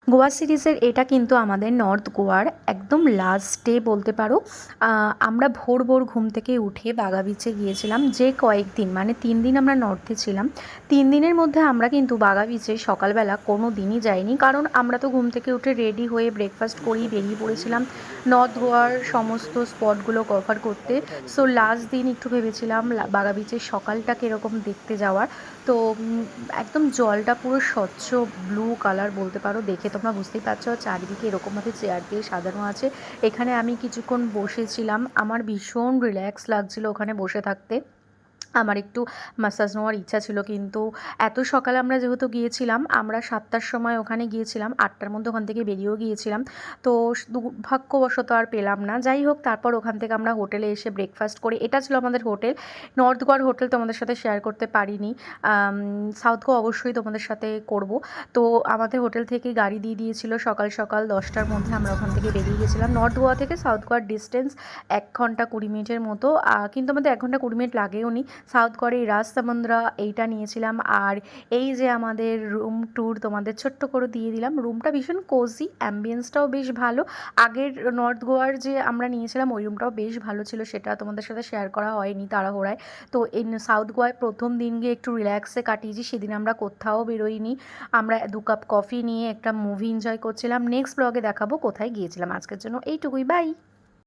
গোয়া সিরিজের এটা কিন্তু আমাদের নর্থ গোয়ার একদম লাস্ট ডে বলতে পারো। আমরা ভোর ভোর ঘুম থেকে উঠে বাগা বিচে গিয়েছিলাম, যে কয়েকদিন মানে 3 দিন আমরা নর্থে ছিলাম। 3 দিনের মধ্যে আমরা কিন্তু বাগা বিচে সকালবেলা কোনো দিনই যাইনি, কারণ আমরা তো ঘুম থেকে উঠে রেডি হয়ে ব্রেকফাস্ট করেই বেরিয়ে পড়েছিলাম নর্থ গোয়ার সমস্ত স্পটগুলো কভার করতে। সো লাস্ট দিন একটু ভেবেছিলাম বাগা বিচের সকালটা কীরকম দেখতে যাওয়ার। তো একদম জলটা পুরো স্বচ্ছ ব্লু কালার বলতে পারো, দেখে তোমরা বুঝতেই পারছো। চারিদিকে এরকমভাবে চেয়ার দিয়ে সাজানো আছে। এখানে আমি কিছুক্ষণ বসেছিলাম, আমার ভীষণ রিল্যাক্স লাগছিল ওখানে বসে থাকতে। আমার একটু ম্যাসাজ নেওয়ার ইচ্ছা ছিল, কিন্তু এত সকালে আমরা যেহেতু গিয়েছিলাম, আমরা 7টার সময় ওখানে গিয়েছিলাম, 8টার মধ্যে ওখান থেকে বেরিয়েও গিয়েছিলাম। তো দুর্ভাগ্যবশত আর পেলাম না। যাই হোক, তারপর ওখান থেকে আমরা হোটেলে এসে ব্রেকফাস্ট করি। এটা ছিল আমাদের হোটেল। নর্থ গোয়ার হোটেল তোমাদের সাথে শেয়ার করতে পারিনি, সাউথ গোয়া অবশ্যই তোমাদের সাথে করব। তো আমাদের হোটেল থেকে গাড়ি দিয়ে দিয়েছিল সকাল সকাল 10টার মধ্যে। আমরা ওখান থেকে বেরিয়ে গেছিলাম। নর্থ গোয়া থেকে সাউথ গোয়ার ডিস্টেন্স 1 ঘন্টা 20 মিনিটের মতো, কিন্তু আমাদের 1 ঘন্টা 20 মিনিট লাগেও নি। সাউথ গোয়ার এই রাজ সমুদ্রা এইটা নিয়েছিলাম। আর এই যে আমাদের রুম ট্যুর তোমাদের ছোট্ট করে দিয়ে দিলাম। রুমটা ভীষণ কোজি, অ্যাম্বিয়েন্সটাও বেশ ভালো। আগের নর্থ গোয়ার যে আমরা নিয়েছিলাম ওই রুমটাও বেশ ভালো ছিল, সেটা তোমাদের সাথে শেয়ার করা হয়নি তাড়াহুড়ায়। তো এই সাউথ গোয়ায় প্রথম দিন গিয়ে একটু রিল্যাক্সে কাটিয়েছি, সেদিন আমরা কোথাও বেরোইনি। আমরা 2 কাপ কফি নিয়ে একটা মুভি এনজয় করছিলাম। নেক্সট ব্লগে দেখাবো কোথায় গিয়েছিলাম। আজকের জন্য এইটুকুই, বাই।